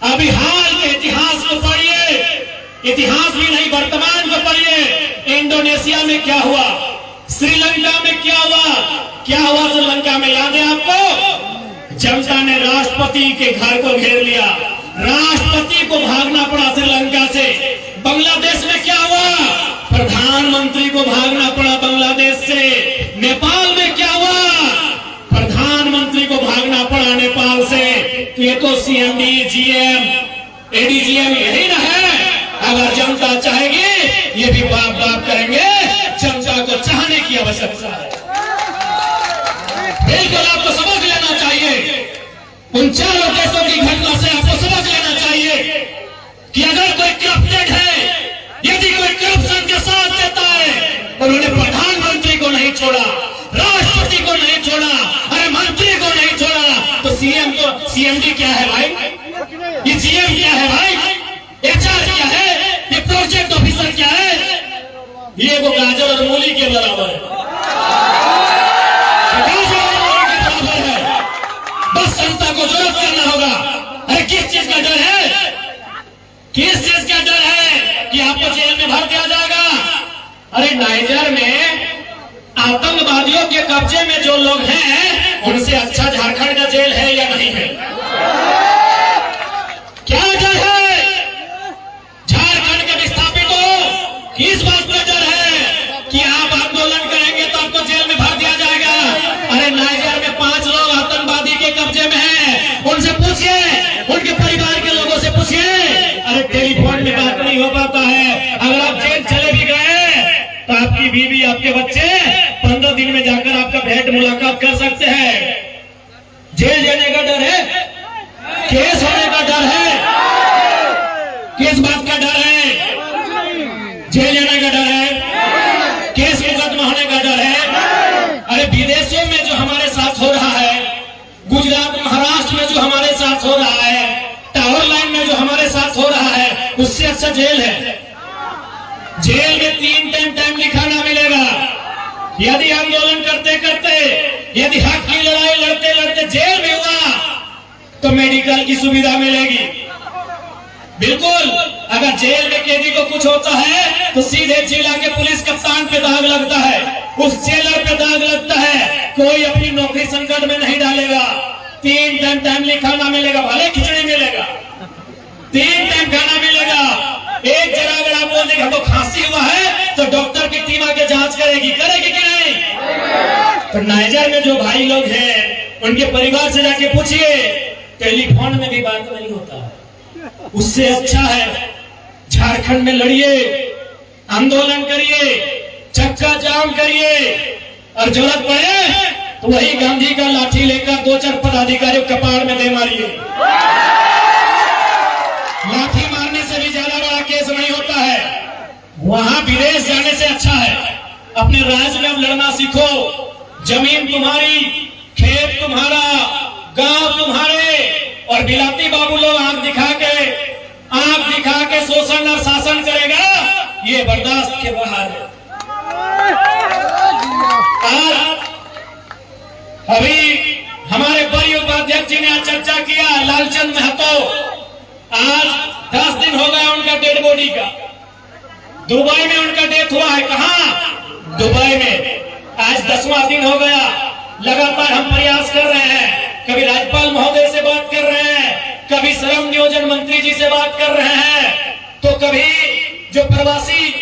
अभी हाल के इतिहास को पढ़िए, इतिहास भी नहीं वर्तमान को पढ़िए। इंडोनेशिया में क्या हुआ, श्रीलंका में क्या हुआ श्रीलंका में याद है आपको? जनता ने राष्ट्रपति के घर को घेर लिया, राष्ट्रपति को भागना पड़ा श्रीलंका से। बांग्लादेश में क्या हुआ, प्रधानमंत्री को भागना पड़ा बांग्लादेश से। नेपाल में क्या हुआ, प्रधानमंत्री को भागना पड़ा नेपाल से। तो ये तो सीएमडी, जीएम, एडीजीएम यही ना है। अगर जनता चाहेगी ये भी बाप बाप करेंगे, जनता को चाहने की आवश्यकता है। बिल्कुल आपको समझ लेना चाहिए, उन चारों देशों की घटना से आपको समझ लेना चाहिए कि अगर कोई करप्टेड है, यदि कोई करप्शन के साथ देता है, उन्होंने प्रधानमंत्री को नहीं छोड़ा, राष्ट्रपति को नहीं छोड़ा, अरे मंत्री को नहीं छोड़ा, तो सीएम को, सीएमडी क्या है भाई, ये जीएम क्या है भाई, एचआर क्या है, ये प्रोजेक्ट ऑफिसर क्या है, ये वो गाजर और मूली के बराबर है, बस जनता को जरूरत करना होगा। अरे किस चीज का डर है, किस चीज का डर है कि आपको जेल में भर दिया जाएगा? अरे नाइजर में आतंकवादियों के कब्जे में जो लोग हैं, उनसे अच्छा झारखंड का जेल है या नहीं है? क्या डर है झारखंड के विस्थापितों? किस बात का डर है कि आप आंदोलन करेंगे तो आपको जेल में भर दिया जाएगा? अरे नाइजर में 5 लोग आतंकवादी के कब्जे में हैं, उनसे पूछिए, उनके परिवार के लोगों से पूछिए। अरे टेलीफोन में बात नहीं हो पाता है। अगर आप जेल चले भी गए तो आपकी बीवी, आपके बच्चे 15 दिन में जाकर आपका भेंट मुलाकात कर सकते हैं। जेल जाने का डर है, केस होने का डर है, किस बात का डर है? जेल जाने का डर है, केस मुकदमा होने का डर है। अरे विदेशों में जो हमारे साथ हो रहा है, गुजरात, महाराष्ट्र में जो हमारे साथ हो रहा है, टावर लाइन में जो हमारे साथ हो रहा है, उससे अच्छा जेल है। जेल में 3 टाइम लिखा ना मिलेगा। यदि आंदोलन करते करते, यदि हक की लड़ाई लड़ते लड़ते जेल में हुआ तो मेडिकल की सुविधा मिलेगी। बिल्कुल, अगर जेल में कैदी को कुछ होता है तो सीधे जिला के पुलिस कप्तान पे दाग लगता है, उस जेलर पे दाग लगता है। कोई अपनी नौकरी संकट में नहीं डालेगा। 3 टाइम लिखा ना मिलेगा, भले खिचड़ी मिलेगा, 3 टाइम खाना मिलेगा। एक जरा अगर आप बोल देंगे हमको खांसी हुआ है तो डॉक्टर की टीम आके जांच करेगी, करेगी कि नहीं? तो नाइजर में जो भाई लोग हैं, उनके परिवार से जाके पूछिए, टेलीफोन में भी बात नहीं होता। उससे अच्छा है झारखंड में लड़िए, आंदोलन करिए, चक्का जाम करिए, और जरूरत पड़े तो वही गांधी का लाठी लेकर 2-4 पदाधिकारियों कपाड़ में दे मारिए। लाठी मारने से भी ज्यादा बड़ा केस नहीं होता है। वहां विदेश जाने से अच्छा है अपने राज्य में अब लड़ना सीखो। जमीन तुम्हारी, खेत तुम्हारा, गांव तुम्हारे, और बिलाती बाबू लोग आंख दिखा के शोषण और शासन करेगा, ये बर्दाश्त के बाहर है। अभी हमारे बड़ी उपाध्यक्ष जी ने चर्चा किया, लालचंद महतो, आज 10 दिन हो गया उनका डेड बॉडी का। दुबई में उनका डेथ हुआ है। कहां? दुबई में। आज 10वां दिन हो गया। लगातार हम प्रयास कर रहे हैं, कभी राज्यपाल महोदय से बात कर रहे हैं, कभी श्रम नियोजन मंत्री जी से बात कर रहे हैं, तो कभी जो प्रवासी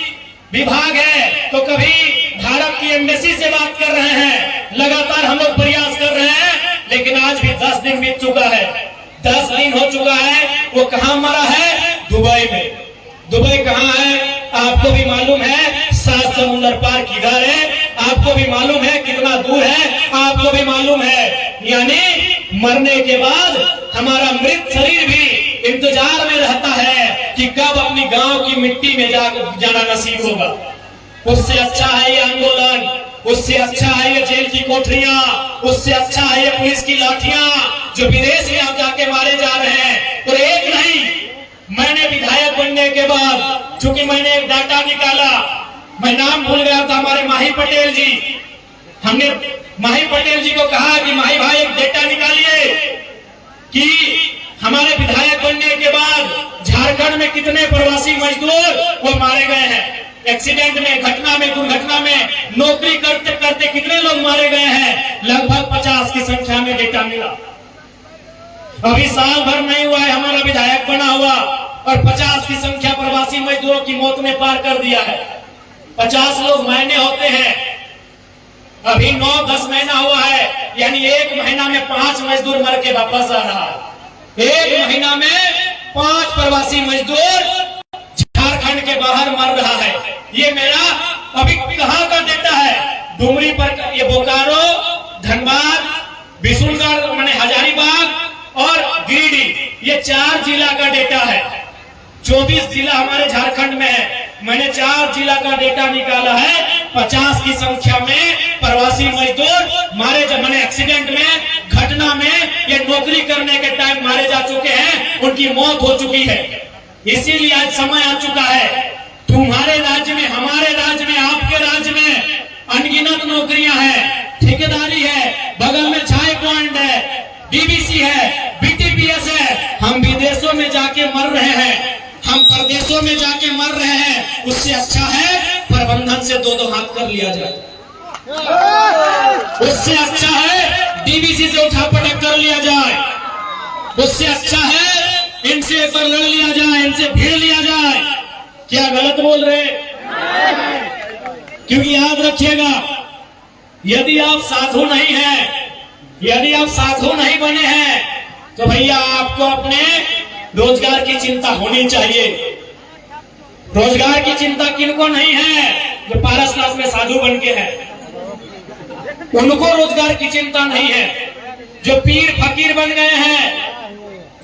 विभाग है, तो कभी भारत की एम्बेसी से बात कर रहे हैं। लगातार हम लोग प्रयास कर रहे हैं, लेकिन आज भी 10 दिन बीत चुका है। 10 दिन हो चुका है। वो कहां मरा है? दुबई में। दुबई कहां है? आपको भी मालूम है, 7 समुद्र पार किधर है, आपको भी मालूम है कितना दूर है, आपको भी मालूम है। यानी मरने के बाद हमारा मृत शरीर भी इंतजार में रहता है कि कब अपनी गांव की मिट्टी में जाना नसीब होगा। उससे अच्छा है ये आंदोलन, उससे अच्छा है ये जेल की कोठरियां, उससे अच्छा है ये पुलिस की लाठियां जो विदेश में आप जाके मारे जा रहे हैं। और एक नहीं, मैंने विधायक बनने के बाद चूंकि मैंने एक डाटा निकाला, मैं नाम भूल गया था, हमारे माही पटेल जी, हमने माही पटेल जी को कहा कि माही भाई एक डेटा निकालिए कि हमारे विधायक बनने के कितने प्रवासी मजदूर वो मारे गए हैं। एक्सीडेंट में, घटना में, दुर्घटना में, नौकरी करते करते कितने लोग मारे गए हैं? लगभग 50 की संख्या में डेटा मिला। अभी साल भर नहीं हुआ है हमारा विधायक बना हुआ और 50 की संख्या प्रवासी मजदूरों की मौत ने पार कर दिया है। 50 लोग महीने होते हैं, अभी 9-10 महीना हुआ है, यानी एक महीना में 5 मजदूर मर के वापस आ रहा है। एक महीना में 5 प्रवासी मजदूर झारखंड के बाहर मर रहा है। ये मेरा अभी कहाँ का डेटा है? डुमरी पर, ये बोकारो, धनबाद, बिशुनगढ़ माने हजारीबाग और गिरिडीह, ये 4 जिला का डेटा है। 24 जिला हमारे झारखंड में है। मैंने 4 जिला का डेटा निकाला है। 50 की संख्या में प्रवासी मजदूर मारे, जब मैंने एक्सीडेंट में, घटना में, ये नौकरी करने के टाइम मारे जा चुके हैं, उनकी मौत हो चुकी है। इसीलिए आज समय आ चुका है, तुम्हारे राज्य में, हमारे राज्य में, आपके राज्य में अनगिनत नौकरियां हैं, ठेकेदारी है, बगल में चाय पॉइंट है, डीबीसी है, बीटीपीएस है। हम विदेशों में जाके मर रहे हैं, हम परदेशों में जाके मर रहे हैं। उससे अच्छा है प्रबंधन से 2-2 हाथ कर लिया जाए। उससे अच्छा है डीबीसी से उठापटक कर लिया जाए। उससे अच्छा है इनसे एक बार लड़ लिया जाए, इनसे भिड़ लिया जाए। क्या गलत बोल रहे? क्योंकि याद रखिएगा, यदि आप साधु नहीं हैं, यदि आप साधु नहीं बने हैं, तो भैया आपको अपने रोजगार की चिंता होनी चाहिए। रोजगार की चिंता किनको नहीं है? जो पारसनाथ में साधु बन के हैं, उनको रोजगार की चिंता नहीं है। जो पीर फकीर बन गए हैं,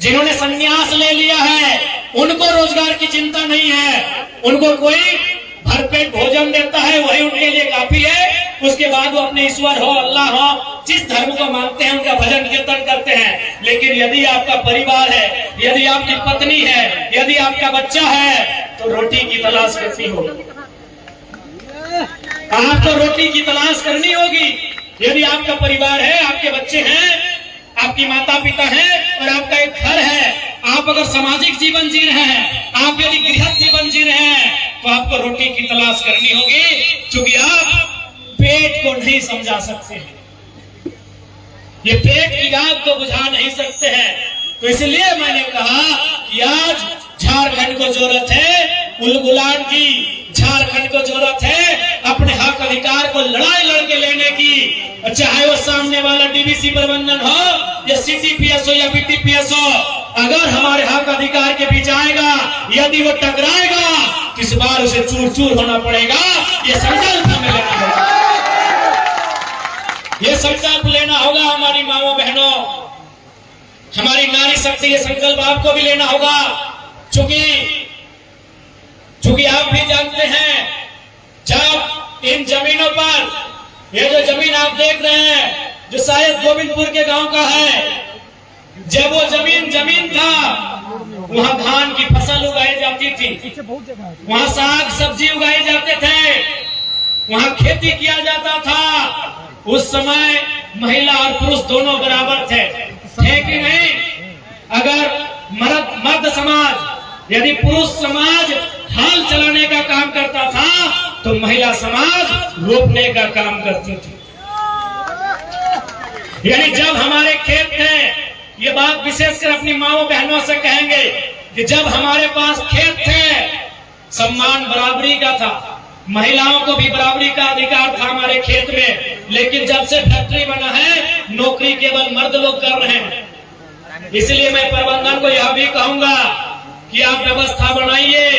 जिन्होंने संन्यास ले लिया है, उनको रोजगार की चिंता नहीं है। उनको कोई भरपेट भोजन देता है, वही उनके लिए काफी है। उसके बाद वो अपने ईश्वर हो, अल्लाह हो, जिस धर्म को मानते हैं उनका भजन कीर्तन करते हैं। लेकिन यदि आपका परिवार है, यदि आपकी पत्नी है, यदि आपका बच्चा है, तो रोटी की तलाश करनी होगी। आपको रोटी की तलाश करनी होगी। यदि आपका परिवार है, आपके बच्चे हैं, आपकी माता पिता हैं और आपका एक घर है, आप अगर सामाजिक जीवन जी रहे हैं, आप यदि गृहस्थ जीवन जी रहे हैं, तो आपको रोटी की तलाश करनी होगी, क्योंकि आप पेट को नहीं समझा सकते हैं, ये पेट की आग को बुझा नहीं सकते हैं। तो इसलिए मैंने कहा कि आज झारखंड को जरूरत है उलगुलान की, झारखंड को जरूरत है अपने हक अधिकार को लड़ाई लड़के लेने की। चाहे वो सामने वाला डीबीसी प्रबंधन हो या सीटीपीएस हो या बीटीपीएस हो, अगर हमारे हक अधिकार के बीच आएगा, यदि वो टकराएगा, तो इस बार उसे चूर चूर होना पड़ेगा। ये संकल्प हमें लेना होगा, ये संकल्प लेना होगा हमारी माओ बहनों, हमारी नारी शक्ति, ये संकल्प आपको भी लेना होगा। चूंकि आप भी जानते हैं, जब इन जमीनों पर, ये जो जमीन आप देख रहे हैं, जो शायद गोविंदपुर के गांव का है, जब वो जमीन था, वहां धान की फसल उगाई जाती थी, वहां साग सब्जी उगाए जाते थे, वहां खेती किया जाता था। उस समय महिला और पुरुष दोनों बराबर थे कि नहीं? अगर मर्द समाज, यदि पुरुष समाज हाल चलाने का काम करता था, तो महिला समाज रोपने का काम करती थी। यानी जब हमारे खेत थे, ये बात विशेषकर अपनी माओ बहनों से कहेंगे कि जब हमारे पास खेत थे, सम्मान बराबरी का था, महिलाओं को भी बराबरी का अधिकार था हमारे खेत में। लेकिन जब से फैक्ट्री बना है, नौकरी केवल मर्द लोग कर रहे हैं। इसलिए मैं प्रबंधन को यह भी कहूंगा कि आप व्यवस्था बनाइए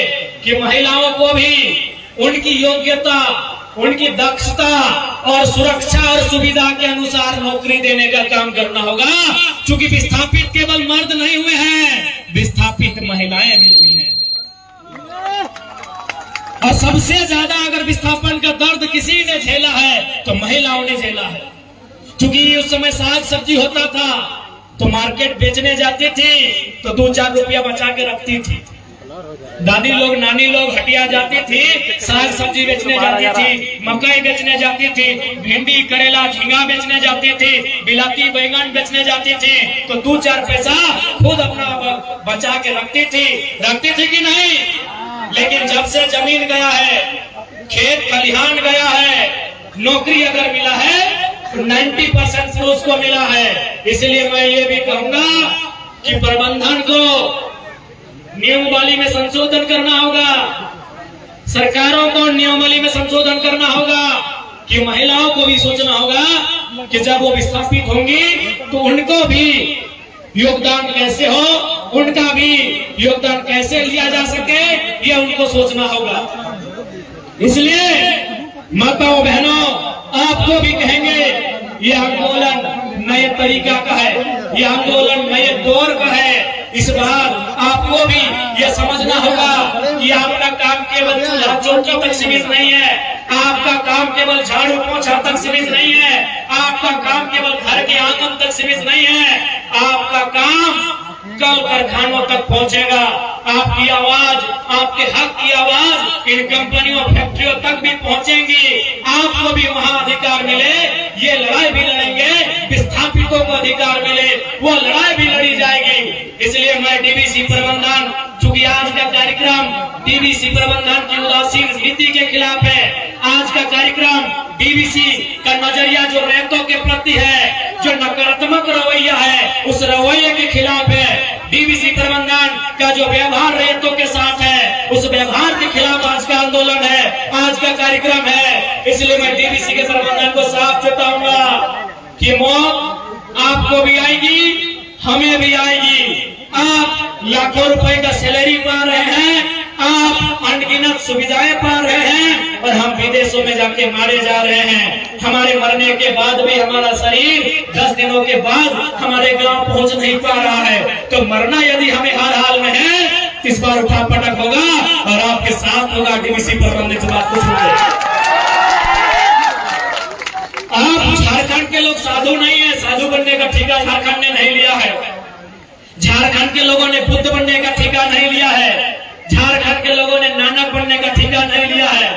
कि महिलाओं को भी उनकी योग्यता, उनकी दक्षता और सुरक्षा और सुविधा के अनुसार नौकरी देने का काम करना होगा। क्योंकि विस्थापित केवल मर्द नहीं हुए हैं, विस्थापित महिलाएं भी हुई हैं। और सबसे ज्यादा अगर विस्थापन का दर्द किसी ने झेला है, तो महिलाओं ने झेला है। क्योंकि उस समय साग सब्जी होता था, तो मार्केट बेचने जाती थी, तो 2-4 रुपया बचा के रखती थी। दादी लोग नानी लोग हटिया जाती थी, साग सब्जी बेचने जाती थी, मकई बेचने जाती थी, भिंडी करेला झींगा बेचने जाती थी, बिलाती बैंगन बेचने जाती थी, तो 2-4 पैसा खुद अपना बचा के रखती थी कि नहीं। लेकिन जब से जमीन गया है, खेत खलिहान गया है, नौकरी अगर मिला है तो 90% तो उसको मिला है। इसलिए मैं ये भी कहूंगा कि प्रबंधन को नियमावली में संशोधन करना होगा, सरकारों को नियमावली में संशोधन करना होगा, कि महिलाओं को भी सोचना होगा कि जब वो विस्थापित होंगी तो उनको भी योगदान कैसे हो, उनका भी योगदान कैसे लिया जा सके, ये उनको सोचना होगा। इसलिए माताओं बहनों, आपको भी कहेंगे ये आंदोलन नए तरीका का है, ये आंदोलन नए दौर का है। इस बार आपको भी ये समझना होगा कि आपका काम केवल चूल्हा चौकी तक सीमित नहीं है, आपका काम केवल झाड़ू पोछा तक सीमित नहीं है, आपका काम केवल घर के आंगन तक सीमित नहीं है, आपका काम कल कारखानों तक पहुंचेगा। आपकी आवाज, आपके हक की आवाज इन कंपनियों फैक्ट्रियों तक भी पहुंचेंगी। आपको भी वहां अधिकार मिले, ये लड़ाई भी लड़ेंगे, विस्थापितों को अधिकार मिले, वो लड़ाई भी लड़ी जाएगी। इसलिए मैं डीवीसी प्रबंधन, चूंकि आज का कार्यक्रम डीवीसी प्रबंधन की उदासीन नीति के खिलाफ है, आज का कार्यक्रम डीवीसी का नजरिया जो रैयतों के प्रति है, जो नकारात्मक रवैया है, उस रवैये के खिलाफ है। डीवीसी प्रबंधन का जो व्यवहार रैयतों के साथ है, उस व्यवहार के खिलाफ आज का आंदोलन है, आज का कार्यक्रम है। इसलिए मैं डीवीसी के प्रबंधन को साफ चेताऊंगा कि मौत आपको भी आएगी, हमें भी आएगी। आप लाखों रुपए का सैलरी पा रहे हैं, आप अनगिनत सुविधाएं पा रहे हैं, और हम विदेशों में जाके मारे जा रहे हैं। हमारे मरने के बाद भी हमारा शरीर 10 दिनों के बाद हमारे गांव पहुंच नहीं पा रहा है। तो मरना यदि हमें हर हाल में है, इस बार उठा पटक होगा और आपके साथ होगा। डीवीसी प्रबंधन से बात को सुनते, आप झारखंड के लोग साधु नहीं है, साधु बनने का ठेका झारखंड ने नहीं लिया है। झारखंड के लोगों ने बुद्ध बनने का ठेका नहीं लिया है, झारखंड के लोगों ने नानक बनने का ठेका नहीं लिया है,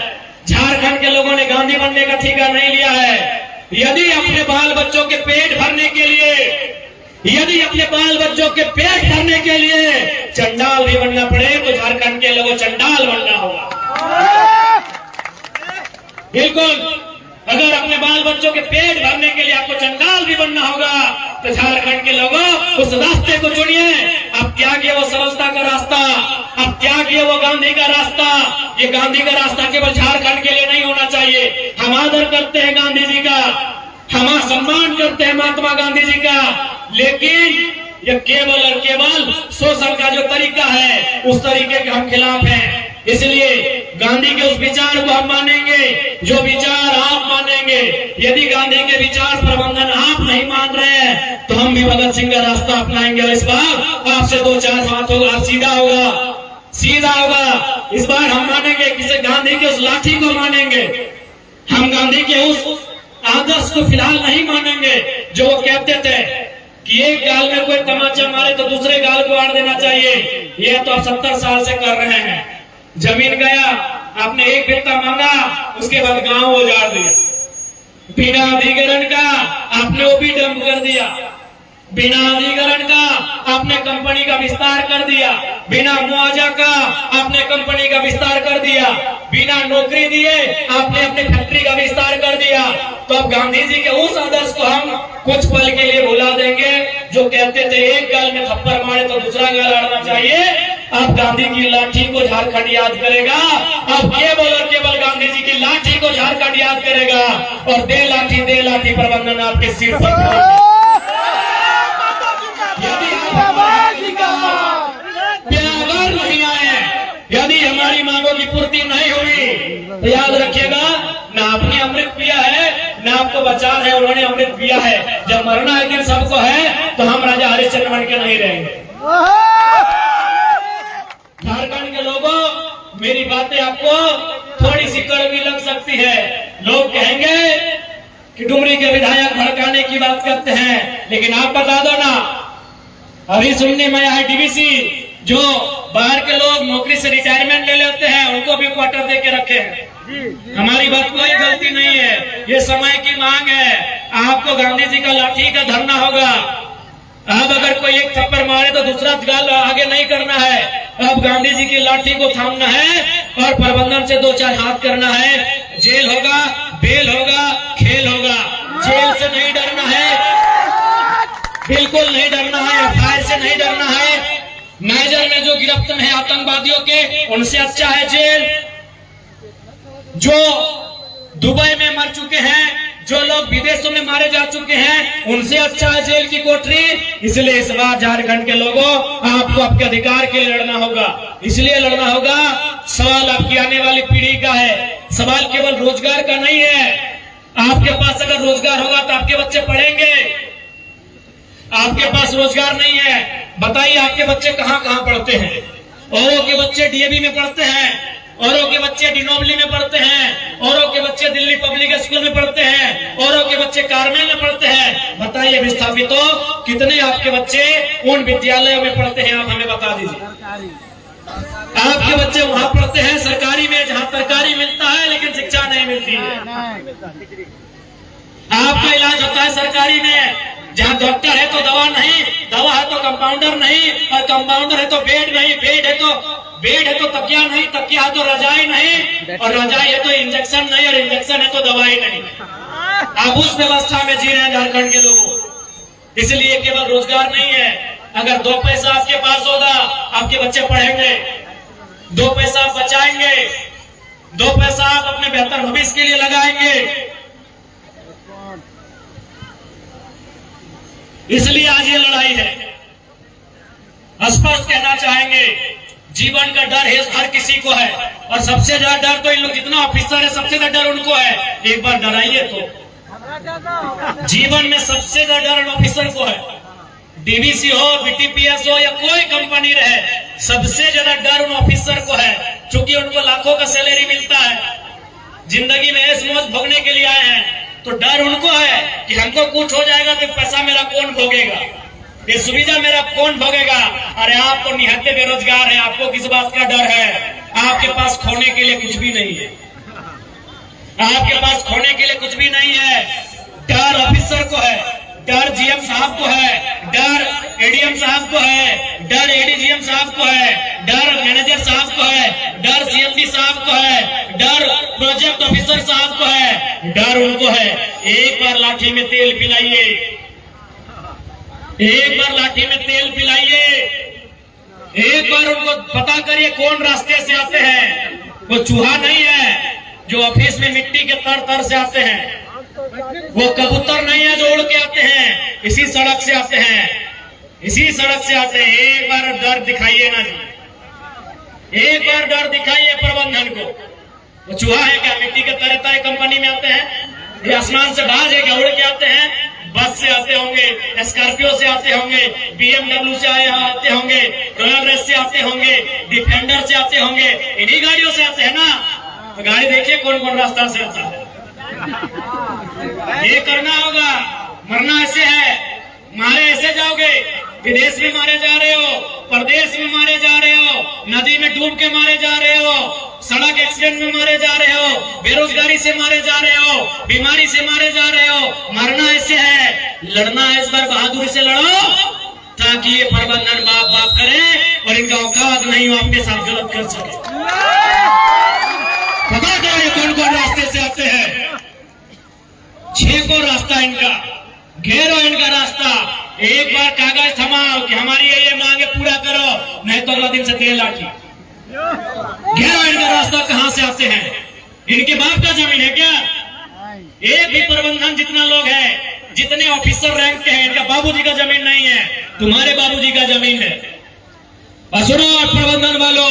झारखंड के लोगों ने गांधी बनने का ठेका नहीं लिया है। यदि अपने बाल बच्चों के पेट भरने के लिए, यदि अपने बाल बच्चों के पेट भरने के लिए चंडाल भी बनना पड़े, तो झारखंड के लोगों चंडाल बनना होगा। बिल्कुल, अगर अपने बाल बच्चों के पेट भरने के लिए आपको चंडाल भी बनना होगा, तो झारखंड के लोगों उस रास्ते को चुनिए। अब त्यागिए वो सरलता का रास्ता, अब त्यागिए वो गांधी का रास्ता। ये गांधी का रास्ता केवल झारखंड के लिए नहीं होना चाहिए। हम आदर करते हैं गांधी जी का, हम सम्मान करते हैं महात्मा गांधी जी का, लेकिन ये केवल और केवल शोषण का जो तरीका है, उस तरीके के हम खिलाफ हैं। इसलिए गांधी के उस विचार को हम मानेंगे जो विचार आप मानेंगे। यदि गांधी के विचार प्रबंधन आप नहीं मान रहे हैं, तो हम भी भगत सिंह का रास्ता अपनाएंगे। और इस बार आपसे 2-4 बात होगा, सीधा होगा, सीधा होगा। इस बार हम मानेंगे, किसी गांधी के उस लाठी को मानेंगे, हम गांधी के उस आदर्श को फिलहाल नहीं मानेंगे जो वो कहते थे कि एक गाल में कोई तमाचा मारे तो दूसरे गाल को आड़ देना चाहिए। ये तो आप 70 साल से कर रहे हैं। जमीन गया, आपने एक बित्ता मांगा, उसके बाद गांव उजाड़ दिया। बिना अधिग्रहण का आपने वो भी डंप कर दिया, बिना अधिग्रहण का आपने कंपनी का विस्तार कर दिया, बिना मुआवजा का आपने कंपनी का विस्तार कर दिया, बिना नौकरी दिए आपने अपने फैक्ट्री का विस्तार कर दिया। तो अब गांधी जी के उस आदर्श को हम कुछ पल के लिए भुला देंगे जो कहते थे एक गाल में थप्पड़ मारे तो दूसरा गाल अड़ना चाहिए। अब गांधी की लाठी को झारखंड याद करेगा, अब केवल और केवल गांधी जी की लाठी को झारखंड याद करेगा, और दे लाठी प्रबंधन आपके सिर पर। प्यार नहीं आए, यदि हमारी मांगों की पूर्ति नहीं हुई, तो याद रखिएगा, ना आपने अमृत पिया है, ना आपको बचा है, उन्होंने अमृत पिया है। जब मरना एक दिन सबको है, तो हम राजा हरिश्चंद्र बन के नहीं रहेंगे। झारखंड के लोगों, मेरी बातें आपको थोड़ी सी कड़वी लग सकती है। लोग कहेंगे कि डुमरी के विधायक भड़काने की बात करते हैं, लेकिन आप बता दो ना, अभी सुनने में आया है डीवीसी जो बाहर के लोग नौकरी से रिटायरमेंट ले लेते हैं उनको भी क्वार्टर दे के रखे हैं। हमारी बात कोई गलती नहीं है, ये समय की मांग है। आपको गांधी जी का लाठी का धरना होगा। अब अगर कोई एक थप्पड़ मारे तो दूसरा गाल आगे नहीं करना है। अब गांधी जी की लाठी को थामना है और प्रबंधन से 2-4 हाथ करना है। जेल होगा, बेल होगा, खेल होगा। जेल से नहीं डरना है, बिल्कुल नहीं डरना है। एफआईआर से नहीं डरना है। नाइजर में जो गिरफ्तार है आतंकवादियों के, उनसे अच्छा है जेल। जो दुबई में मर चुके हैं, जो लोग विदेशों में मारे जा चुके हैं, उनसे अच्छा है जेल की कोठरी। इसलिए इस बार झारखंड के लोगों, आपको आपके अधिकार के लिए लड़ना होगा। इसलिए लड़ना होगा, सवाल आपकी आने वाली पीढ़ी का है। सवाल केवल रोजगार का नहीं है। आपके पास अगर रोजगार होगा तो आपके बच्चे पढ़ेंगे। आपके पास रोजगार नहीं है, बताइए आपके बच्चे कहां कहां पढ़ते हैं? औरों के बच्चे डीएवी में पढ़ते हैं, औरों के बच्चे डिनोबली में पढ़ते हैं, औरों के बच्चे दिल्ली पब्लिक स्कूल में पढ़ते हैं, औरों के बच्चे कारमेल में पढ़ते हैं। बताइए विस्थापितों, कितने आपके बच्चे उन विद्यालयों में पढ़ते हैं? आप हमें बता दीजिए। आपके बच्चे वहां पढ़ते हैं सरकारी में, जहां तरकारी मिलता है लेकिन शिक्षा नहीं मिलती है। आपका इलाज होता है सरकारी में, जहां डॉक्टर है तो दवा नहीं, दवा है तो कंपाउंडर नहीं, और कंपाउंडर है तो बेड नहीं, बेड है तो तकिया नहीं, तकिया है तो रजाई नहीं, और रजाई है तो इंजेक्शन नहीं, और इंजेक्शन है तो दवाई नहीं। आप उस व्यवस्था में जी रहे हैं झारखंड के लोग। इसलिए केवल रोजगार नहीं है। अगर 2 पैसा आपके पास होगा, आपके बच्चे पढ़ेंगे। 2 पैसा आप बचाएंगे, 2 पैसा आप अपने बेहतर भविष्य के लिए लगाएंगे। इसलिए आज ये लड़ाई है। स्पष्ट कहना चाहेंगे, जीवन का डर हर किसी को है, और सबसे ज्यादा डर तो इन लोग जितना ऑफिसर है सबसे ज्यादा डर उनको है। एक बार डराइए तो। जीवन में सबसे ज्यादा डर ऑफिसर को है। डीवीसी हो, बीटीपीएस हो या कोई कंपनी रहे, सबसे ज्यादा डर उन ऑफिसर को है, क्योंकि उनको लाखों का सैलरी मिलता है। जिंदगी में ऐश मौज भोगने के लिए आए हैं, तो डर उनको है कि हमको कुछ हो जाएगा तो पैसा मेरा कौन भोगेगा, ये सुविधा मेरा कौन भोगेगा। अरे आप तो निहत्ते बेरोजगार हैं, आपको किस बात का डर है? आपके पास खोने के लिए कुछ भी नहीं है। आपके पास खोने के लिए कुछ भी नहीं है। डर ऑफिसर को है, डर जीएम साहब को है, डर एडीएम साहब को है, डर एडीजीएम साहब को है, डर मैनेजर साहब को है, डर सीएमडी साहब को है, डर प्रोजेक्ट ऑफिसर साहब को है। डर उनको है। एक बार लाठी में तेल पिलाइए, एक बार लाठी में तेल पिलाइए, एक बार उनको पता करिए कौन रास्ते से आते हैं। वो चूहा नहीं है जो ऑफिस में मिट्टी के तर से आते हैं, वो कबूतर नहीं है जो उड़ के आते हैं, इसी सड़क से आते हैं, इसी सड़क से आते हैं। एक बार डर दिखाइए ना जी, एक बार डर दिखाइए प्रबंधन को। वो चूहा है क्या? मिट्टी के तरह कंपनी में आते हैं। ये आसमान से बाज है क्या? उड़ के आते हैं। बस से आते होंगे, स्कॉर्पियो से आते होंगे, बीएमडब्ल्यू से आते होंगे, रॉयल रेस से आते होंगे, डिफेंडर से आते होंगे, इन्हीं गाड़ियों से आते हैं ना। तो गाड़ी देखिए कौन कौन रास्ता से आता है। ये करना होगा। मरना ऐसे है, मारे ऐसे जाओगे। विदेश में मारे जा रहे हो, परदेश में मारे जा रहे हो, नदी में डूब के मारे जा रहे हो, सड़क एक्सीडेंट में मारे जा रहे हो, बेरोजगारी से मारे जा रहे हो, बीमारी से मारे जा रहे हो। मरना ऐसे है, लड़ना है इस बार बहादुरी से लड़ो, ताकि ये प्रबंधन बाप बाप करे और इनका औकात नहीं हो आपके साथ गलत कर सके। पता करो ये कौन कौन रास्ते से आते हैं। 6 को रास्ता इनका, घेरो इनका रास्ता। एक बार कागज थमाओ कि हमारी ये मांगे पूरा करो, नहीं तो अगला दिन से तेल लाठी। घेरो इनका रास्ता। कहां से आते हैं? इनके बाप का जमीन है क्या? एक भी प्रबंधन जितना लोग हैं, जितने ऑफिसर रैंक के हैं, इनका बाबूजी का जमीन नहीं है, तुम्हारे बाबूजी का जमीन है। और सुनो प्रबंधन वालों,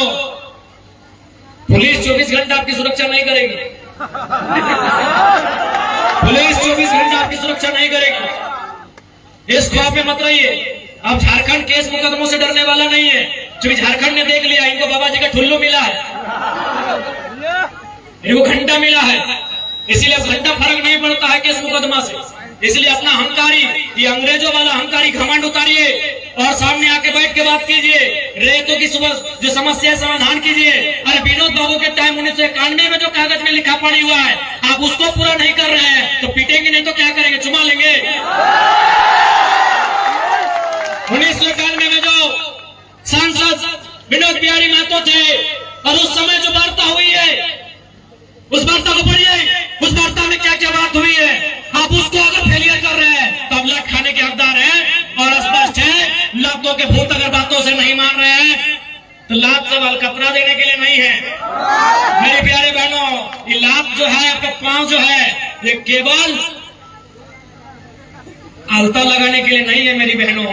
पुलिस 24 घंटा आपकी सुरक्षा नहीं करेगी। पुलिस 24 घंटा आपकी सुरक्षा नहीं करेगी। इस ख्वाब में मत रहिए। अब झारखंड केस मुकदमों से डरने वाला नहीं है, क्योंकि झारखंड ने देख लिया इनको बाबा जी का ठुल्लू मिला है, इनको घंटा मिला है, इसीलिए अब घंटा फर्क नहीं पड़ता है केस मुकदमा से। इसलिए अपना अहंकारी, ये अंग्रेजों वाला अहंकारी घमंड उतारिए और सामने आके बैठ के बात कीजिए, रेतों की जो समस्या समाधान कीजिए। अरे विनोद बाबू के टाइम 1991 में जो कागज में लिखा पड़ी हुआ है, आप उसको पूरा नहीं कर रहे हैं तो पीटेंगे, नहीं तो क्या करेंगे, चुमा लेंगे। 1991 में जो सांसद विनोद बिहारी महतो थे और उस समय जो वार्ता हुई है, उस वार्ता को पढ़िए, उस वार्ता में क्या क्या बात हुई है। आप उसको अगर फेलियर कर रहे हैं तो आप लात खाने के हकदार हैं। और स्पष्ट है, लातों के भूत अगर बातों से नहीं मान रहे हैं तो लात से अलकतरा देने के लिए नहीं है। मेरे प्यारे बहनों, ये लात जो है, आपका पांव जो है, ये केवल आलता लगाने के लिए नहीं है मेरी बहनों,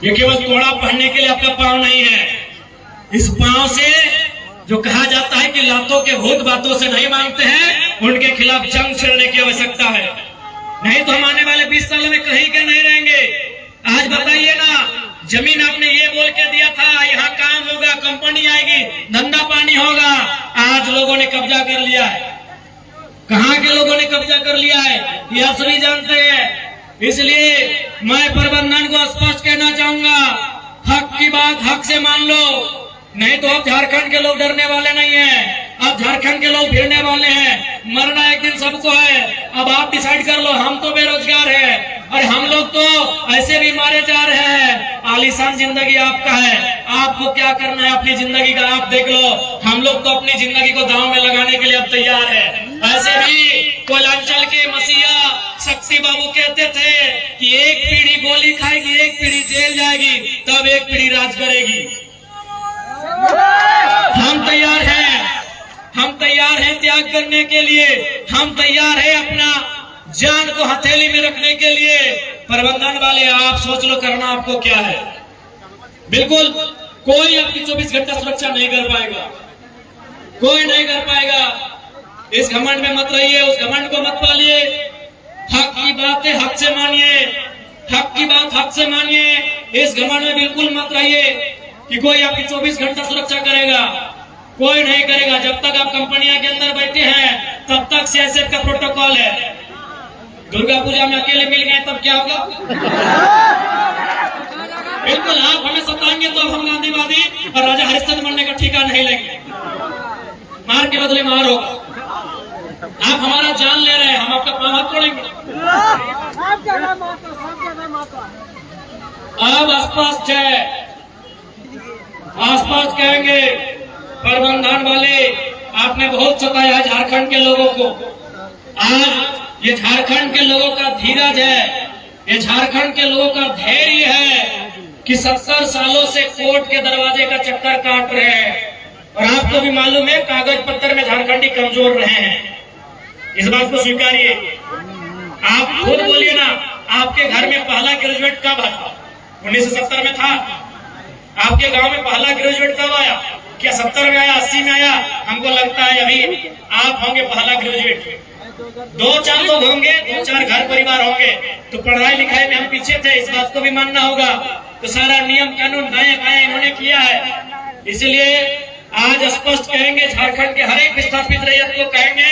ये केवल तोड़ा पहनने के लिए आपका पांव नहीं है। इस पांव से जो कहा जाता है कि लातों के भूत बातों से नहीं मानते हैं, उनके खिलाफ जंग छेड़ने की आवश्यकता है। नहीं तो हम आने वाले 20 साल में कहीं के नहीं रहेंगे। आज बताइए ना, जमीन आपने ये बोल के दिया था यहाँ काम होगा, कंपनी आएगी, धंधा पानी होगा, आज लोगों ने कब्जा कर लिया है। कहाँ के लोगों ने कब्जा कर लिया है ये आप सभी जानते हैं। इसलिए मैं प्रबंधन को स्पष्ट कहना चाहूंगा, हक की बात हक से मान लो, नहीं तो अब झारखंड के लोग डरने वाले नहीं हैं। अब झारखंड के लोग भिड़ने वाले हैं। मरना एक दिन सबको है। अब आप डिसाइड कर लो, हम तो बेरोजगार हैं और हम लोग तो ऐसे भी मारे जा रहे हैं। आलीशान जिंदगी आपका है, आपको क्या करना है अपनी जिंदगी का आप देख लो। हम लोग तो अपनी जिंदगी को दांव में लगाने के लिए अब तैयार है। ऐसे भी कोयलांचल के मसीहा शक्ति बाबू कहते थे कि एक पीढ़ी गोली खाएगी, एक पीढ़ी जेल जाएगी, तब एक पीढ़ी राज करेगी। हम तैयार हैं, हम तैयार हैं त्याग करने के लिए, हम तैयार हैं अपना जान को हथेली में रखने के लिए। प्रबंधन वाले आप सोच लो, करना आपको क्या है। बिल्कुल कोई आपकी 24 घंटा सुरक्षा नहीं कर पाएगा, कोई नहीं कर पाएगा। इस घमंड में मत रहिए, उस घमंड को मत पालिए। हक की बातें हक से मानिए, हक की बात हक से मानिए। इस घमंड में बिल्कुल मत रहिए कि कोई आपकी 24 घंटा सुरक्षा करेगा, कोई नहीं करेगा। जब तक आप कंपनियां के अंदर बैठे हैं तब तक सीएसएफ का प्रोटोकॉल है। दुर्गा पूजा में अकेले मिल गए तब क्या होगा? बिल्कुल आप हमें सताएंगे तो हम गांधीवादी और राजा हरिश्चंद्र बनने का ठिकाना नहीं लेंगे। मार के बदले मार होगा। आप हमारा जान ले रहे हैं, हम आपका पांव हाथ तोड़ेंगे। अब स्पष्ट है, आसपास कहेंगे प्रबंधन वाले आपने बहुत सताया झारखंड के लोगों को। आज ये झारखंड के लोगों का धीरज है, ये झारखंड के लोगों का धैर्य है कि 70 सालों से कोर्ट के दरवाजे का चक्कर काट रहे हैं। और आपको भी मालूम है कागज पत्तर में झारखंडी कमजोर रहे हैं, इस बात को स्वीकारिए। आप खुद बोलिए ना, आपके घर में पहला ग्रेजुएट कब था? 1970 में था। आपके गांव में पहला ग्रेजुएट कब आया? क्या 70 में आया, 80 में आया? हमको लगता है अभी आप होंगे पहला ग्रेजुएट। 2-4 लोग होंगे, 2-4 घर परिवार होंगे, तो पढ़ाई लिखाई में हम पीछे थे, इस बात को भी मानना होगा। तो सारा नियम कानून दाएं बाएं इन्होंने किया है। इसलिए आज स्पष्ट कहेंगे, झारखंड के हर एक विस्थापित रैयत को कहेंगे।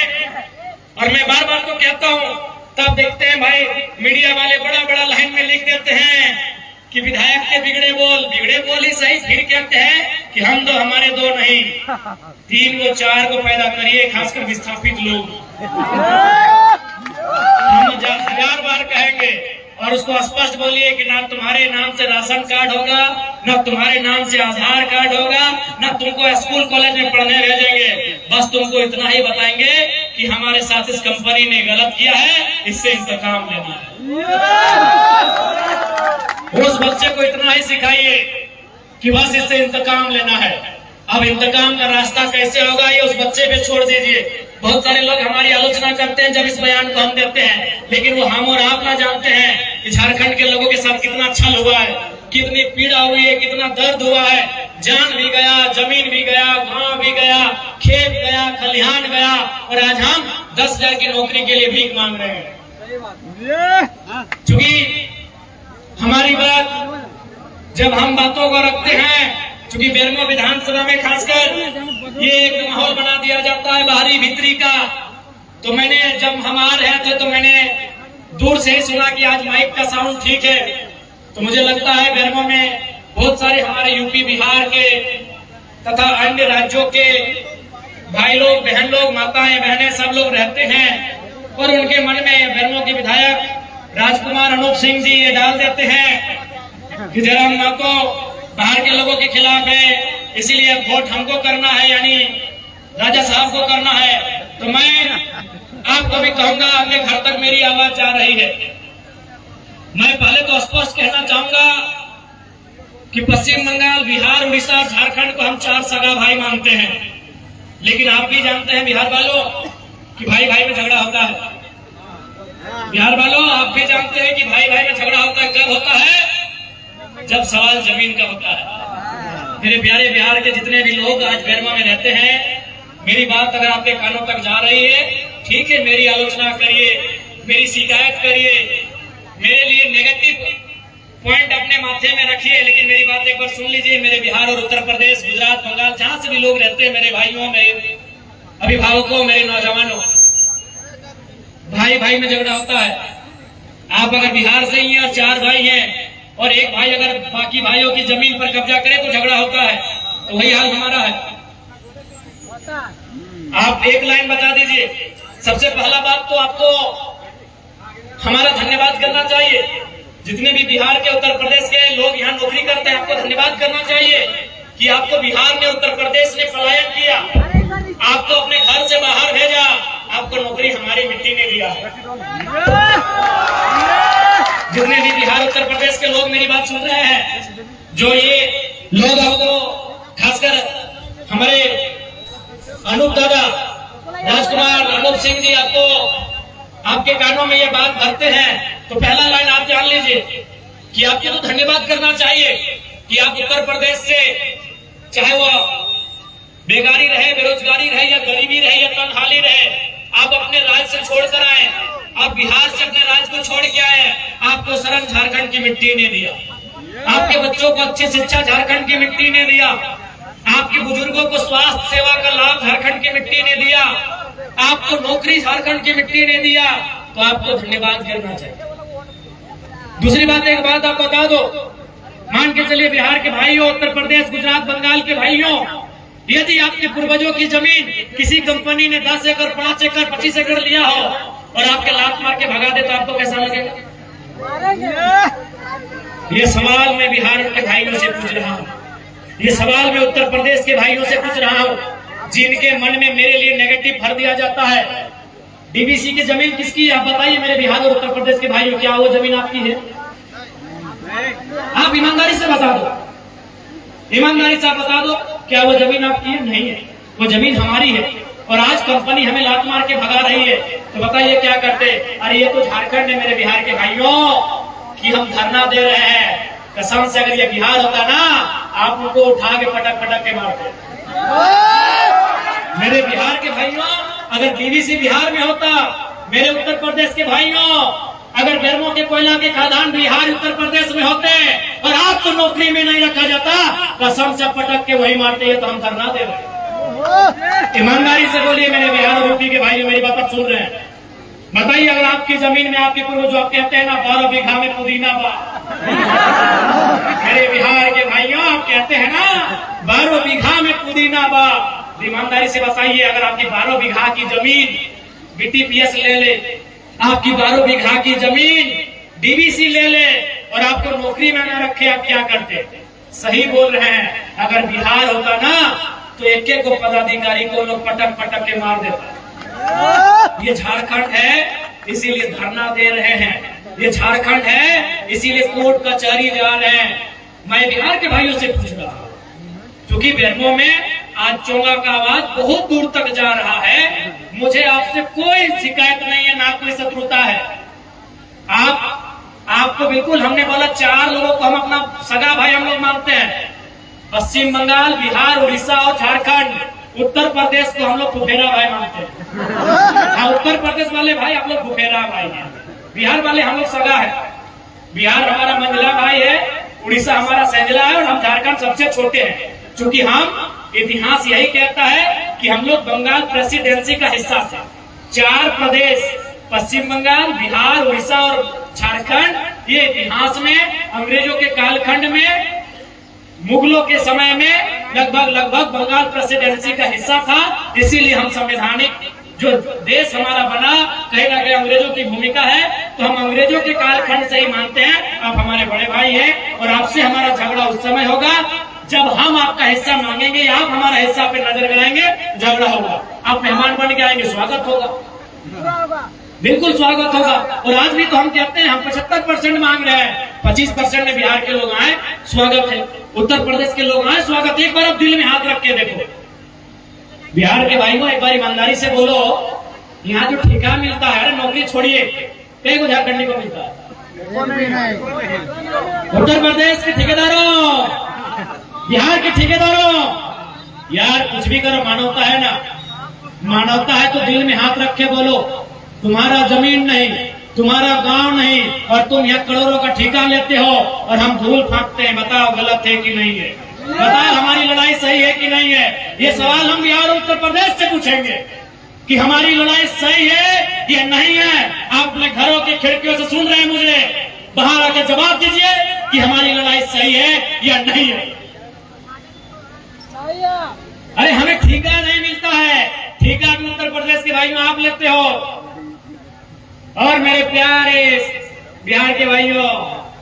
और मैं बार बार तो कहता हूँ, तब देखते हैं भाई मीडिया वाले बड़ा बड़ा लाइन में लिख देते हैं कि विधायक के बिगड़े बोल ही सही, फिर कहते हैं कि हम दो हमारे दो नहीं, 3 को 4 को पैदा करिए, खासकर विस्थापित लोग। हम 1000 बार कहेंगे और उसको स्पष्ट बोलिए कि ना तुम्हारे नाम से राशन कार्ड होगा, ना तुम्हारे नाम से आधार कार्ड होगा, ना तुमको स्कूल कॉलेज में पढ़ने भेजेंगे। बस तुमको इतना ही बताएंगे कि हमारे साथ इस कंपनी ने गलत किया है, इससे इंतकाम लेना है। उस बच्चे को इतना ही सिखाइए कि बस इससे इंतकाम लेना है। अब इंतकाम का रास्ता कैसे होगा ये उस बच्चे पे छोड़ दीजिए। बहुत सारे लोग हमारी आलोचना करते हैं जब इस बयान को हम देते हैं, लेकिन वो हम और आप ना जानते हैं कि झारखंड के लोगों के साथ कितना छल हुआ है, कितनी पीड़ा हुई है, कितना दर्द हुआ है। जान भी गया, जमीन भी गया, गांव भी गया, खेत गया, खलिहान गया, और आज हम 10,000 की नौकरी के लिए भीख मांग रहे हैं। चूंकि हमारी बात जब हम बातों को रखते हैं, चूंकि बेरमो विधानसभा में खासकर ये एक माहौल बना दिया जाता है बाहरी भीतरी का। तो मैंने जब हम आ रहे थे तो मैंने दूर से ही सुना कि आज माइक का साउंड ठीक है, तो मुझे लगता है बेरमो में बहुत सारे हमारे यूपी बिहार के तथा अन्य राज्यों के भाई लोग, बहन लोग, माताएं बहनें सब लोग रहते हैं और उनके मन में बेरमो के विधायक राजकुमार अनूप सिंह जी ये डाल देते हैं कि जयराम महतो बाहर के लोगों के खिलाफ है, इसीलिए वोट हमको करना है, यानी राजा साहब को करना है। तो मैं आपको भी कहूंगा, अपने घर तक मेरी आवाज जा रही है। मैं पहले तो स्पष्ट कहना चाहूंगा कि पश्चिम बंगाल, बिहार, उड़ीसा, झारखंड को हम 4 सगा भाई मानते हैं, लेकिन आप भी जानते हैं बिहार वालों कि भाई भाई में झगड़ा होता है। बिहार वालों, आप भी जानते हैं कि भाई भाई में झगड़ा होता है। कब होता है? जब सवाल जमीन का होता है। मेरे प्यारे बिहार के जितने भी लोग आज बेरमो में रहते हैं, मेरी बात अगर आपके कानों तक जा रही है, ठीक है, मेरी आलोचना करिए, मेरी शिकायत करिए, मेरे लिए नेगेटिव पॉइंट अपने माथे में रखिए, लेकिन मेरी बात एक बार सुन लीजिए। मेरे बिहार और उत्तर प्रदेश, गुजरात, बंगाल, जहां से भी लोग रहते हैं, मेरे भाइयों, मेरे अभिभावकों, मेरे नौजवानों, भाई भाई में झगड़ा होता है। आप अगर बिहार से ही हैं और 4 भाई हैं और एक भाई अगर बाकी भाइयों की जमीन पर कब्जा करे तो झगड़ा होता है। तो वही हाल हमारा है। आप एक लाइन बता दीजिए। सबसे पहला बात तो आपको हमारा धन्यवाद करना चाहिए। जितने भी बिहार के, उत्तर प्रदेश के लोग यहाँ नौकरी करते हैं, आपको धन्यवाद करना चाहिए कि आपको बिहार ने, उत्तर प्रदेश ने पलायन किया, आपको अपने घर से बाहर भेजा, आपको नौकरी हमारी मिट्टी ने दिया है। जितने भी बिहार, उत्तर प्रदेश के लोग मेरी बात सुन रहे हैं, जो ये लोग आपको, खासकर हमारे अनूप दादा, राजकुमार अनूप सिंह जी आपको, आपके कानों में ये बात भरते हैं, तो पहला लाइन आप जान लीजिए कि आपको तो धन्यवाद करना चाहिए कि आप उत्तर प्रदेश से, चाहे वो बेकारी रहे, बेरोजगारी रहे, या गरीबी रहे, या तनहाली रहे, आप अपने राज्य से छोड़कर आए, आप बिहार से अपने राज्य को छोड़ के आए, आपको शरण झारखंड की मिट्टी ने दिया, आपके बच्चों को अच्छी शिक्षा झारखंड की मिट्टी ने दिया, आपके बुजुर्गों को स्वास्थ्य सेवा का लाभ झारखंड की मिट्टी ने दिया, आपको नौकरी झारखंड की मिट्टी ने दिया, तो आपको धन्यवाद करना चाहिए। दूसरी बात, एक बात आप बता दो, मान के चलिए बिहार के भाइयों, उत्तर प्रदेश, गुजरात, बंगाल के भाइयों, यदि आपके पूर्वजों की जमीन किसी कंपनी ने 10 एकड़, 5 एकड़, 25 एकड़ लिया हो और आपके लात मार के भगा दे, तो आपको कैसा लगेगा? ये सवाल मैं बिहार के भाइयों से पूछ रहा हूँ, ये सवाल मैं उत्तर प्रदेश के भाइयों से पूछ रहा हूँ, जिनके मन में मेरे लिए नेगेटिव भर दिया जाता है। डीबीसी की जमीन किसकी है? आप बताइए मेरे बिहार और उत्तर प्रदेश के भाइयों, क्या वो जमीन आपकी है? आप ईमानदारी से बता दो, ईमानदारी से आप बता दो, क्या वो जमीन आपकी है? नहीं है, वो जमीन हमारी है। और आज कंपनी हमें लात मार के भगा रही है, तो बताइए क्या करते? अरे ये तो झारखंड है मेरे बिहार के भाइयों कि हम धरना दे रहे हैं। कसम से अगर ये बिहार होता ना, आप उनको उठा के पटक पटक के मारते। मेरे बिहार के भाइयों, अगर डीवीसी बिहार में होता, मेरे उत्तर प्रदेश के भाइयों, अगर बेरमो के कोयला के खदान बिहार, उत्तर प्रदेश में होते और आपको नौकरी में नहीं रखा जाता, कसम से पटक के वही मारते हैं, तो हम धरना दे रहे। ईमानदारी से बोलिए मेरे बिहार और यूपी के भाइयों, मेरी बात सुन रहे हैं, बताइए अगर आपकी जमीन में आपके पूर्वज, जो आप कहते हैं ना 12 बीघा में पुदीना बा, मेरे बिहार के भाइयों, आप कहते हैं ना 12 बीघा में पुदीना बा, ईमानदारी से बताइए अगर आपकी 12 बीघा की जमीन बीटीपीएस ले ले, आपकी 12 बीघा की जमीन डीवीसी ले ले और आपको नौकरी में न रखे, आप क्या करते? सही बोल रहे हैं, अगर बिहार होता ना तो एक एक को पदाधिकारी को लोग पटक पटक के मार देते। ये झारखंड है इसीलिए धरना दे रहे हैं, ये झारखंड है इसीलिए कोर्ट कचहरी जा रहे हैं। मैं बिहार के भाइयों से पूछ रहा हूँ, क्योंकि बेरमो में आज चोंगा का आवाज बहुत दूर तक जा रहा है, मुझे आपसे कोई शिकायत नहीं है, ना कोई शत्रुता है। आपको बिल्कुल, हमने बोला 4 लोगों को हम अपना सगा भाई हम लोग मानते हैं, पश्चिम बंगाल, बिहार, उड़ीसा और झारखंड। उत्तर प्रदेश को हम लोग फुफेरा भाई मानते हैं। हाँ, उत्तर प्रदेश वाले भाई आप लोग फुफेरा भाई हैं, बिहार वाले हम लोग सगा है। बिहार हमारा मंझला भाई है, उड़ीसा हमारा सैंजला है और हम झारखंड सबसे छोटे हैं, क्योंकि हम, इतिहास यही कहता है कि हम लोग बंगाल प्रेसिडेंसी का हिस्सा थे। 4 प्रदेश पश्चिम बंगाल, बिहार, उड़ीसा और झारखंड, ये इतिहास में अंग्रेजों के कालखंड में, मुगलों के समय में लगभग बंगाल प्रेसिडेंसी का हिस्सा था। इसीलिए हम संवैधानिक जो देश हमारा बना, कहीं ना कहीं अंग्रेजों की भूमिका है, तो हम अंग्रेजों के कालखंड से ही मानते हैं। आप हमारे बड़े भाई हैं और आपसे हमारा झगड़ा उस समय होगा जब हम आपका हिस्सा मांगेंगे, आप हमारा हिस्सा पे नजर गिराएंगे, झगड़ा होगा। आप मेहमान बन के आएंगे, स्वागत होगा, बिल्कुल स्वागत होगा। और आज भी तो हम कहते हैं, हम 75% मांग रहे हैं, 25% में बिहार के लोग आए, स्वागत है। उत्तर प्रदेश के लोग आए, स्वागत। एक बार आप दिल में हाथ रख के देखो, बिहार के भाइयों एक बार ईमानदारी से बोलो, यहाँ जो ठेका मिलता है, नौकरी छोड़िए, कई को झारखंडी को मिलता है। उत्तर प्रदेश के ठेकेदारों, बिहार के ठेकेदारों, यार कुछ भी करो, मानवता है ना, मानवता है तो दिल में हाथ रख के बोलो, तुम्हारा जमीन नहीं, तुम्हारा गांव नहीं, और तुम यहाँ करोड़ों का ठेका लेते हो और हम धूल फाँकते हैं। बताओ गलत है कि नहीं है? बताओ हमारी लड़ाई सही है कि नहीं है? ये सवाल हम बिहार और उत्तर प्रदेश से पूछेंगे कि हमारी लड़ाई सही है या नहीं है। आप अपने घरों की खिड़कियों से सुन रहे हैं मुझे, बाहर आकर जवाब दीजिए कि हमारी लड़ाई सही है या नहीं है। अरे हमें ठेका नहीं मिलता है, ठेका भी उत्तर प्रदेश के भाइयों आप लेते हो। और मेरे प्यारे बिहार के भाइयों,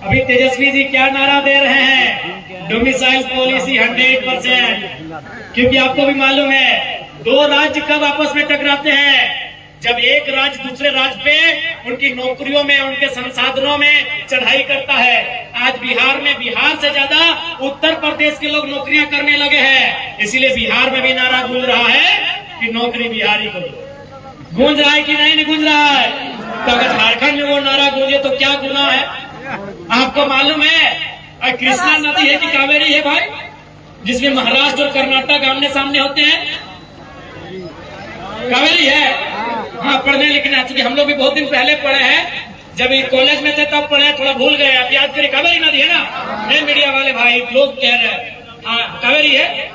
अभी तेजस्वी जी क्या नारा दे रहे हैं? Domicile policy 100%। क्योंकि आपको भी मालूम है, दो राज्य कब आपस में टकराते हैं? जब एक राज्य दूसरे राज्य पे उनकी नौकरियों में, उनके संसाधनों में चढ़ाई करता है। आज बिहार में, बिहार से ज्यादा उत्तर प्रदेश के लोग नौकरियां करने लगे हैं। इसीलिए बिहार में भी नारा गूंज रहा है कि नौकरी बिहारी को दो। गूंज रहा है कि नहीं गूंज रहा है? तो अगर झारखंड में वो नारा गूंजे तो क्या गुनाह है? आपको मालूम है कृष्णा नदी है कि कावेरी है भाई, जिसमें महाराष्ट्र और कर्नाटक आमने सामने होते हैं? कावेरी है। हाँ, पढ़ने लिखने चूंकि हम लोग भी बहुत दिन पहले पढ़े हैं, जब कॉलेज में थे तब पढ़े, थोड़ा भूल गए। आप याद करिए, कावेरी नदी है ना, नए मीडिया वाले भाई लोग कह रहे हैं। हाँ, कावेरी है।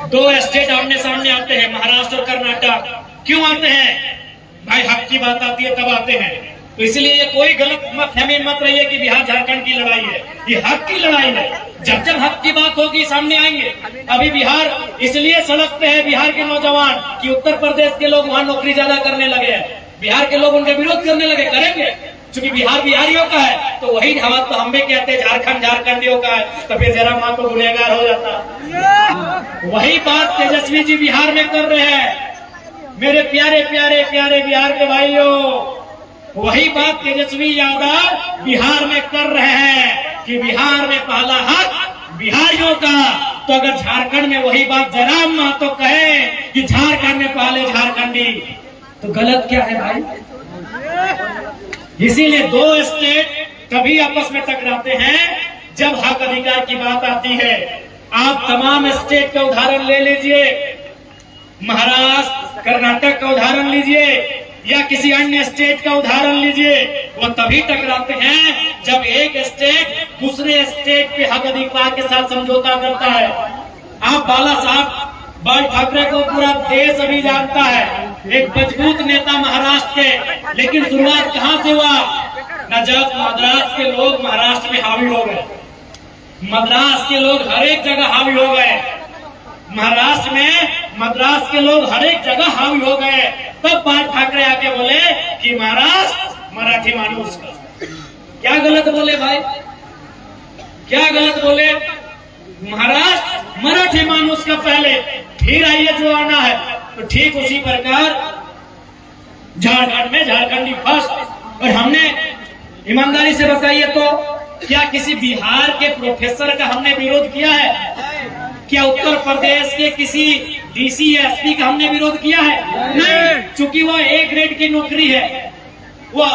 दो स्टेट आमने सामने आते हैं, महाराष्ट्र और कर्नाटक। क्यों आते हैं भाई? हक की बात आती है तब आते हैं। तो इसलिए ये कोई गलत फहमी मत रहिए कि बिहार झारखंड की लड़ाई है, ये हक की लड़ाई है। जब जब हक की बात होगी सामने आएंगे। अभी बिहार इसलिए सड़क पे है, बिहार के नौजवान, कि उत्तर प्रदेश के लोग वहां नौकरी ज्यादा करने लगे हैं। बिहार के लोग उनका विरोध करने लगे, करेंगे, क्योंकि बिहार बिहारियों का है। तो वही हवा तो हम भी कहते हैं झारखंड झारखंडियों का है, तो फिर जरा मां को गुनहगार हो जाता। वही बात तेजस्वी जी बिहार में कर रहे हैं। मेरे प्यारे प्यारे प्यारे बिहार के भाइयों, वही बात तेजस्वी यादव बिहार में कर रहे हैं कि बिहार में पहला हक बिहारियों का। तो अगर झारखंड में वही बात जयराम महतो कहे कि झारखंड में पहले झारखंडी, तो गलत क्या है भाई? इसीलिए दो स्टेट कभी आपस में टकराते हैं जब हक अधिकार की बात आती है। आप तमाम स्टेट का उदाहरण ले लीजिए, महाराष्ट्र, कर्नाटक का उदाहरण लीजिए या किसी अन्य स्टेट का उदाहरण लीजिए, वो तभी टकराते हैं जब एक स्टेट दूसरे स्टेट पे हक अधिकार के साथ समझौता करता है। आप बाला साहब बाल ठाकरे को पूरा देश अभी जानता है, एक मजबूत नेता महाराष्ट्र के। लेकिन शुरुआत कहां से हुआ? न जब मद्रास के लोग महाराष्ट्र में हावी हो गए, मद्रास के लोग हर एक जगह हावी हो गए, महाराष्ट्र में मद्रास के लोग हर एक जगह हावी हो गए, तब बाल ठाकरे आके बोले कि महाराष्ट्र मराठी मानुस का। क्या गलत बोले भाई? क्या गलत बोले? महाराष्ट्र मराठी मानुस का पहले, फिर आइए जो आना है। तो ठीक उसी प्रकार झारखंड में झारखंडी फर्स्ट। और हमने ईमानदारी से बताइए तो क्या किसी बिहार के प्रोफेसर का हमने विरोध किया है? क्या उत्तर प्रदेश के किसी डीसी या एसपी का हमने विरोध किया है? नहीं, चूंकि वो ए ग्रेड की नौकरी है, वो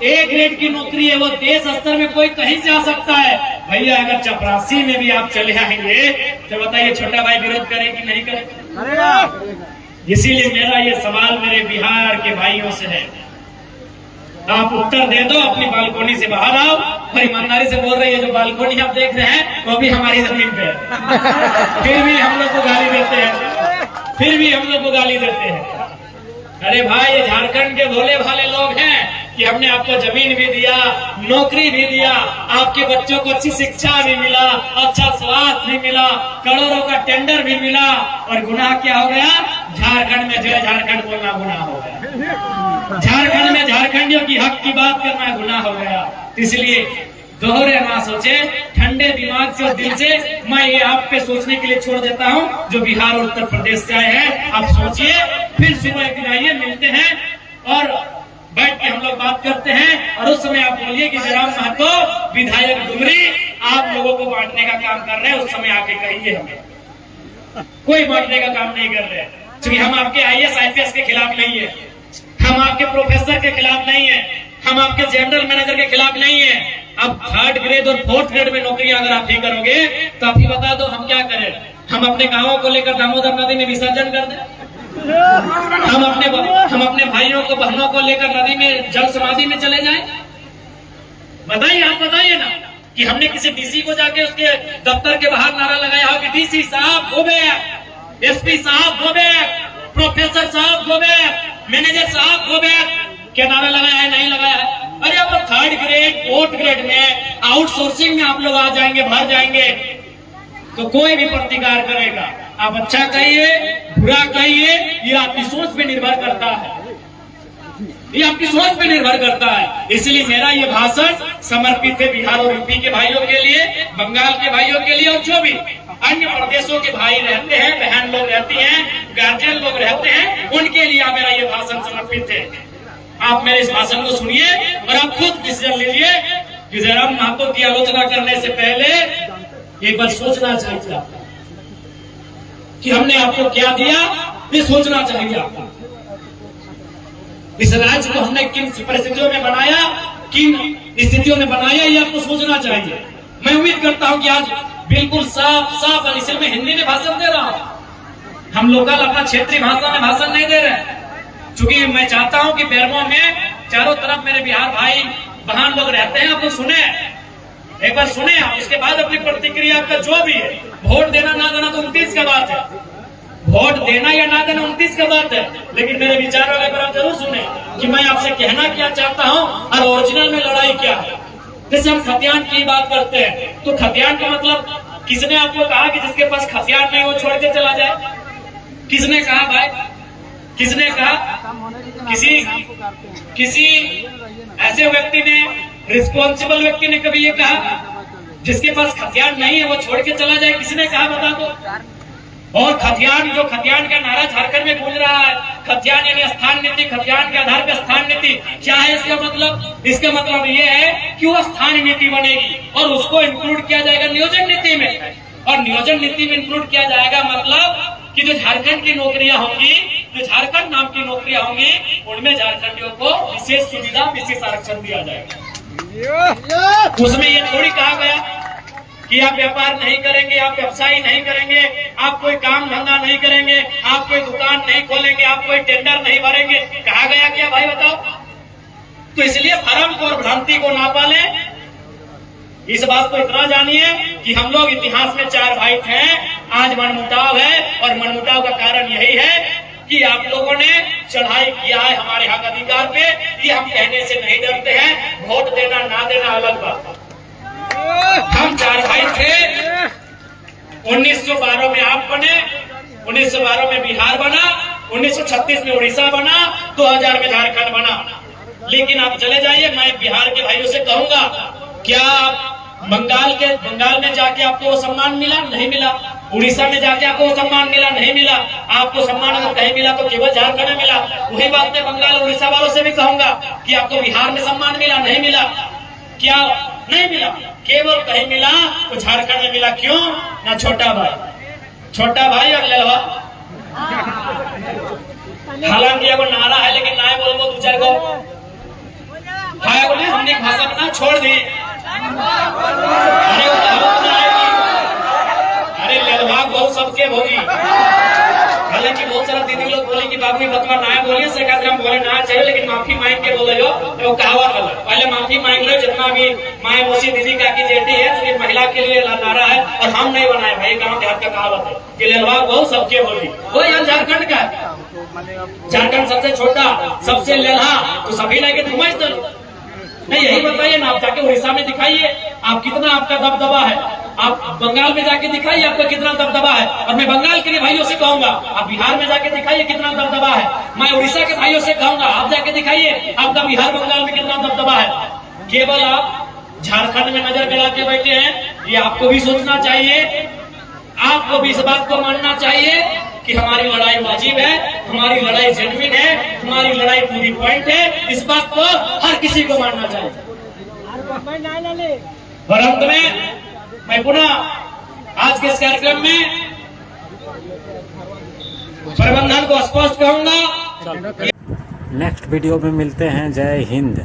ए ग्रेड की नौकरी है, वो देश स्तर में कोई कहीं से आ सकता है। भैया अगर चपरासी में भी आप चले आएंगे तो बताइए छोटा भाई विरोध करे कि नहीं करे? इसीलिए मेरा ये सवाल मेरे बिहार के भाइयों से है, आप उत्तर दे दो, अपनी बालकोनी से बाहर आओ। और ईमानदारी से बोल रही है, जो बालकोनी आप देख रहे हैं वो भी हमारी जमीन पे है। फिर भी हम लोग को गाली देते हैं, फिर भी हम लोग को गाली देते हैं। अरे भाई, ये झारखंड के भोले भाले लोग हैं कि हमने आपको जमीन भी दिया, नौकरी भी दिया, आपके बच्चों को अच्छी शिक्षा भी मिला, अच्छा स्वास्थ्य भी मिला, करोड़ों का टेंडर भी मिला, और गुनाह क्या हो गया? झारखंड में जय झारखंड बोलना गुनाह हो गया। झारखंड में झारखंडियों की हक की बात करना गुनाह हो गया। इसलिए दोहरे ना सोचे, ठंडे दिमाग से और दिल से मैं ये आप पे सोचने के लिए छोड़ देता हूँ, जो बिहार और उत्तर प्रदेश से आए हैं। आप सोचिए, फिर सुबह एक दिन आइए, मिलते हैं और बैठ के हम लोग बात करते हैं। और उस समय आप बोलिए कि जयराम महतो विधायक डुमरी आप लोगों को बांटने का काम कर रहे हैं, उस समय आके कहिए हमें कोई बांटने का काम नहीं कर रहे, क्योंकि हम आपके IAS IPS के खिलाफ नहीं है, हम आपके प्रोफेसर के खिलाफ नहीं है, हम आपके जनरल मैनेजर के खिलाफ नहीं है। अब 3rd ग्रेड और 4th ग्रेड में नौकरी अगर आप ही करोगे तो आप ही बता दो हम क्या करें? हम अपने गांवों को लेकर दामोदर नदी में विसर्जन कर दें? हम अपने भाइयों को बहनों को लेकर नदी में जल समाधि में चले जाएं? बताइए, आप बताइए ना कि हमने किसी DC को जाके उसके दफ्तर के बाहर नारा लगाया हो कि DC साहब गो बैक, SP साहब गो बैक, प्रोफेसर साहब गो बैक, मैनेजर साहब गो बैक, क्या नारा लगाया है? नहीं लगाया है। अरे अब 3rd ग्रेड 4th ग्रेड में आउटसोर्सिंग में आप लोग आ जाएंगे, भर जाएंगे, तो कोई भी प्रतिकार करेगा। आप अच्छा कहिए, बुरा कहिए, ये आपकी सोच पे निर्भर करता है, ये आपकी सोच पे निर्भर करता है। इसलिए मेरा ये भाषण समर्पित है बिहार और यूपी के भाइयों के लिए, बंगाल के भाइयों के लिए, और जो भी अन्य प्रदेशों के भाई रहते हैं, बहन लोग रहती हैं, गार्जियन लोग रहते हैं, उनके लिए मेरा ये भाषण समर्पित है। आप मेरे इस भाषण को सुनिए और आप खुद डिसीजन लीजिए कि जयराम महतो की आलोचना करने से पहले एक बार सोचना चाहिए आपको कि हमने आपको क्या दिया, ये सोचना चाहिए आपको। इस राज्य को हमने किन परिस्थितियों में बनाया, किन स्थितियों में बनाया, ये आपको सोचना चाहिए। मैं उम्मीद करता हूं कि आज बिल्कुल साफ साफ और इसे मैं हिंदी में भाषण दे रहा हूं, हम लोकल अपना क्षेत्रीय भाषा में भाषण नहीं दे रहे, क्योंकि मैं चाहता हूं कि बेरमो में चारों तरफ मेरे बिहार भाई बहन लोग रहते हैं। आप लोग सुने, एक बार सुने, आप उसके बाद अपनी प्रतिक्रिया का जो भी है, वोट देना ना देना तो 29 का बात है, वोट देना या ना देना 29 का बात है, लेकिन मेरे विचारों के आप जरूर सुने कि मैं आपसे कहना क्या चाहता हूं और ओरिजिनल में लड़ाई क्या है। जैसे हम खतियान की बात करते हैं, तो खतियान का मतलब किसने आपको कहा कि जिसके पास खतियान नहीं वो छोड़ के चला जाए? किसने कहा भाई? किसने कहा? किसी ऐसे व्यक्ति ने, रिस्पॉन्सिबल व्यक्ति ने कभी ये कहा जिसके पास खतियान नहीं है वो छोड़ के चला जाए? किसने कहा बता दो। और खतियान, जो खतियान का नारा झारखंड में गूंज रहा है, खतियान यानी स्थान नीति, खतियान के आधार पर स्थान नीति, क्या है इसका मतलब? इसका मतलब ये है कि वो स्थान नीति बनेगी और उसको इंक्लूड किया जाएगा नियोजन नीति में, और नियोजन नीति में इंक्लूड किया जाएगा मतलब कि जो झारखंड की नौकरियां होंगी, जो झारखंड नाम की नौकरियां होंगी, उनमें झारखंडियों को विशेष सुविधा, विशेष आरक्षण दिया जाएगा। उसमें ये थोड़ी कहा गया कि आप व्यापार नहीं करेंगे, आप व्यवसाय नहीं करेंगे, आप कोई काम धंधा नहीं करेंगे, आप कोई दुकान नहीं खोलेंगे, आप कोई टेंडर नहीं भरेंगे। कहा गया क्या भाई बताओ? तो इसलिए भ्रम को और भ्रांति को ना पालें। इस बात को इतना जानिए कि हम लोग इतिहास में 4 भाई थे, आज मनमुटाव है, और मनमुटाव का कारण यही है कि आप लोगों ने चढ़ाई किया है हमारे हक अधिकार पे। ये हम कहने से नहीं डरते हैं, वोट देना ना देना अलग बात। हम 4 भाई थे, 1912 में आप बने, 1912 में बिहार बना, 1936 में उड़ीसा बना, 2000 में झारखंड बना। लेकिन आप चले जाइए, मैं बिहार के भाइयों से कहूंगा, क्या बंगाल में जाके आपको वो सम्मान मिला? नहीं मिला। उड़ीसा में जाके आपको वो सम्मान मिला? नहीं मिला। आपको सम्मान अगर कहीं मिला तो केवल झारखंड में मिला। वही बात मैं बंगाल उड़ीसा वालों से भी कहूंगा कि आपको बिहार में सम्मान मिला? नहीं मिला। क्या नहीं मिला? केवल कहीं मिला तो झारखंड में मिला। क्यों? ना छोटा भाई और ललवा। हालांकि वो नारा है, लेकिन ना बोलो 2-4 को हमने भाषा बना छोड़ दी। अरे ललवा बहुत सबके होगी। हालांकि बहुत सारा दीदी लोग बोले कि बाबू बतवा ना बोलिए, सरकार हम बोले ना चाहिए, लेकिन माफी मांग के बोले जो तो कहावत वाला, पहले माफी मांग लो। जितना भी माए मौसी दीदी काकी जेठी है, तो महिला के लिए नारा है और हम नहीं बनाए भाई, गाँव देहात का कहावत है कि ललवा बहुत सबके होगी। वो यहाँ झारखंड का झारखंड सबसे छोटा, सबसे लेला, तो सभी लेके घुमाइश दो। नहीं यही बताइए ना, आप जाके उड़ीसा में दिखाइए आप कितना आपका दबदबा है, आप बंगाल में जाके दिखाइए आपका कितना दबदबा है। और मैं बंगाल के भाइयों से कहूंगा आप बिहार में जाके दिखाइए कितना दबदबा है। मैं उड़ीसा के भाइयों से कहूंगा आप जाके दिखाइए आपका बिहार बंगाल में कितना दबदबा है। केवल आप झारखंड में नजर गड़ा के बैठे हैं, ये आपको भी सोचना चाहिए, आपको भी इस बात को मानना चाहिए कि हमारी लड़ाई वाजिब है, हमारी लड़ाई जेन्युइन है, हमारी लड़ाई पूरी पॉइंट है। इस बात को हर किसी को मानना चाहिए। और अंत में मैं पुनः आज के इस कार्यक्रम में प्रबंधन को स्पष्ट कहूंगा। नेक्स्ट वीडियो में मिलते हैं। जय हिंद।